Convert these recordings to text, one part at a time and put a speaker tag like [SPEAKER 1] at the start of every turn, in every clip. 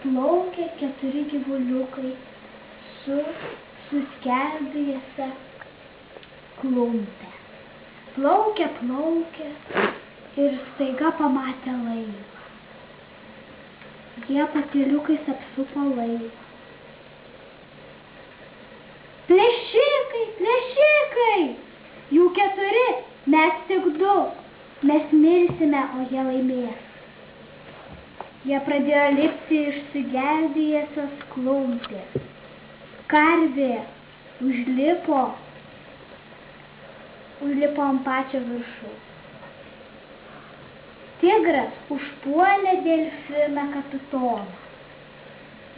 [SPEAKER 1] Plaukė 4 gyvuliukai su suskeldėjusia klumpe. Plaukė ir staiga pamatė laivą. Jie patyliukais apsupo laivą. Plėšikai! Jų 4, mes tik 2. Mes mirsime, o jie laimės. Jie pradėjo lipti iš sugeldėjusios klumpės. Karvė užlipo ant pačio viršų. Tigras užpuolė delfiną kapitoną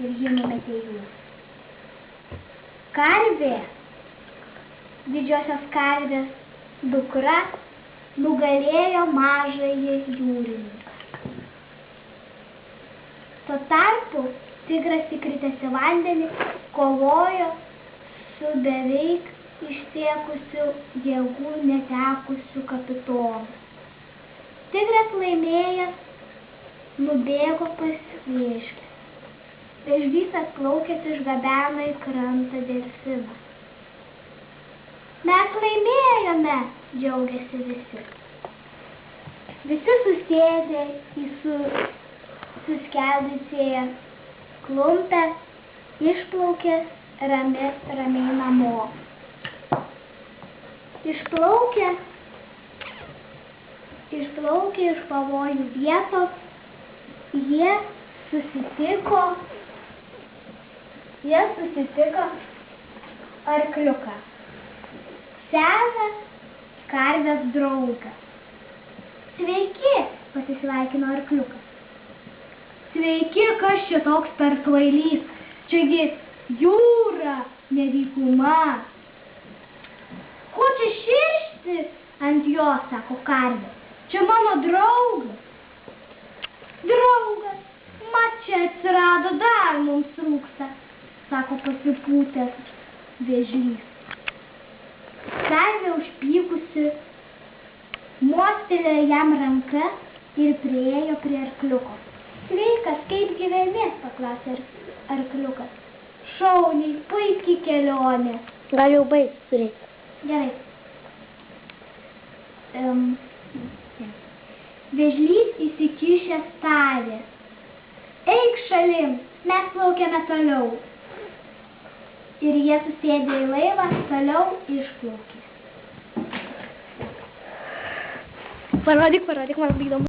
[SPEAKER 1] ir jį numetė jūrą. Karvė, didžiosios karvės dukra, nugalėjo mažąjį jūrininką. Tuo tarpu tigras įkritęs į vandenį kovojo su beveik išsekusiu jėgų netekusiu kapitonu. Tigras laimėjęs nubėgo pas vėžlį. Vėžlys atplaukęs išgabeno į krantą delfiną. Mes laimėjome, džiaugiasi visi. Visi susėdė į suskeldusiąją klumpę, išplaukė ramiai namo. Išplaukė iš pavojų vietos, jie susitiko arkliuką. Seną karvės draugą. Sveiki, pasisveikino arkliukas. Sveiki, kas čia toks per kvailys? Čiagi jūra, ne dykuma. Ko čia širšti ant jo, sako karvė. Čia mano draugas. Draugas, mat čia atsirado dar mums trūksta, sako pasipūtęs vėžlys. Karvė užpykusi mostelėjo jam ranka ir priėjo prie arkliuko. Sveikas, kaip gyveni, paklausė arkliukas. Šauniai, puikiai kelionė.
[SPEAKER 2] Gal jau baig turėti.
[SPEAKER 1] Gerai. Vėžlys įsikišęs tarė. Eik šalin, mes plaukiame toliau. Ir jie susėdė į laivą, toliau išplaukė.
[SPEAKER 2] Parodyk, man labai įdomu.